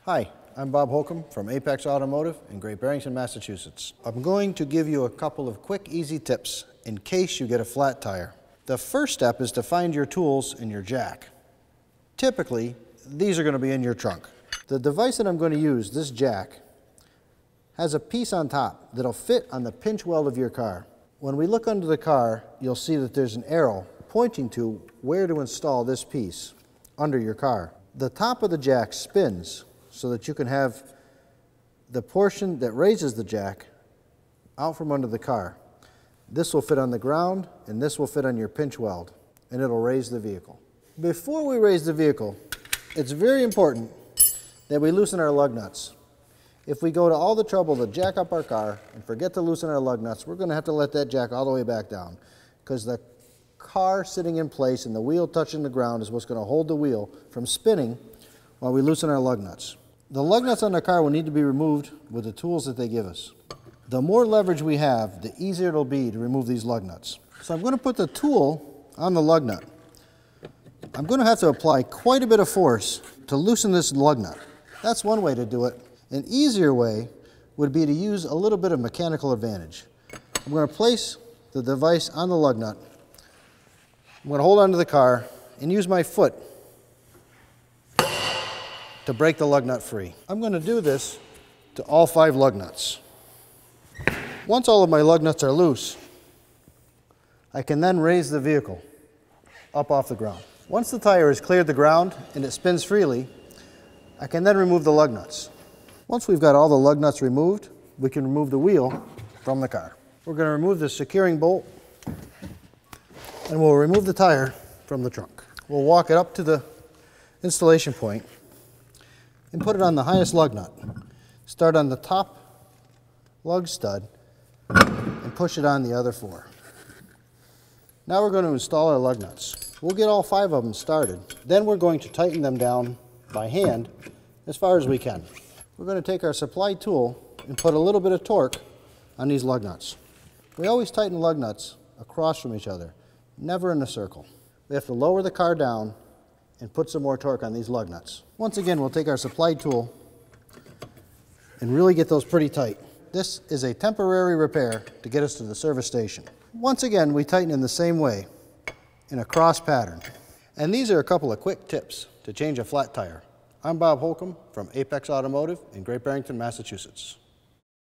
Hi, I'm Bob Holcomb from Apex Automotive in Great Barrington, Massachusetts. I'm going to give you a couple of quick, easy tips in case you get a flat tire. The first step is to find your tools in your jack. Typically, these are going to be in your trunk. The device that I'm going to use, this jack, has a piece on top that'll fit on the pinch weld of your car. When we look under the car, you'll see that there's an arrow pointing to where to install this piece under your car. The top of the jack spins so that you can have the portion that raises the jack out from under the car. This will fit on the ground and this will fit on your pinch weld and it'll raise the vehicle. Before we raise the vehicle, it's very important that we loosen our lug nuts. If we go to all the trouble to jack up our car and forget to loosen our lug nuts, we're going to have to let that jack all the way back down because the car sitting in place and the wheel touching the ground is what's going to hold the wheel from spinning while we loosen our lug nuts. The lug nuts on the car will need to be removed with the tools that they give us. The more leverage we have, the easier it'll be to remove these lug nuts. So I'm going to put the tool on the lug nut. I'm going to have to apply quite a bit of force to loosen this lug nut. That's one way to do it. An easier way would be to use a little bit of mechanical advantage. I'm going to place the device on the lug nut. I'm going to hold onto the car and use my foot to break the lug nut free. I'm going to do this to all 5 lug nuts. Once all of my lug nuts are loose, I can then raise the vehicle up off the ground. Once the tire has cleared the ground and it spins freely, I can then remove the lug nuts. Once we've got all the lug nuts removed, we can remove the wheel from the car. We're going to remove the securing bolt and we'll remove the tire from the trunk. We'll walk it up to the installation point and put it on the highest lug nut. Start on the top lug stud and push it on the other 4. Now we're going to install our lug nuts. We'll get all 5 of them started. Then we're going to tighten them down by hand as far as we can. We're going to take our supply tool and put a little bit of torque on these lug nuts. We always tighten lug nuts across from each other, never in a circle. We have to lower the car down and put some more torque on these lug nuts. Once again, we'll take our supply tool and really get those pretty tight. This is a temporary repair to get us to the service station. Once again, we tighten in the same way, in a cross pattern. And these are a couple of quick tips to change a flat tire. I'm Bob Holcomb from Apex Automotive in Great Barrington, Massachusetts.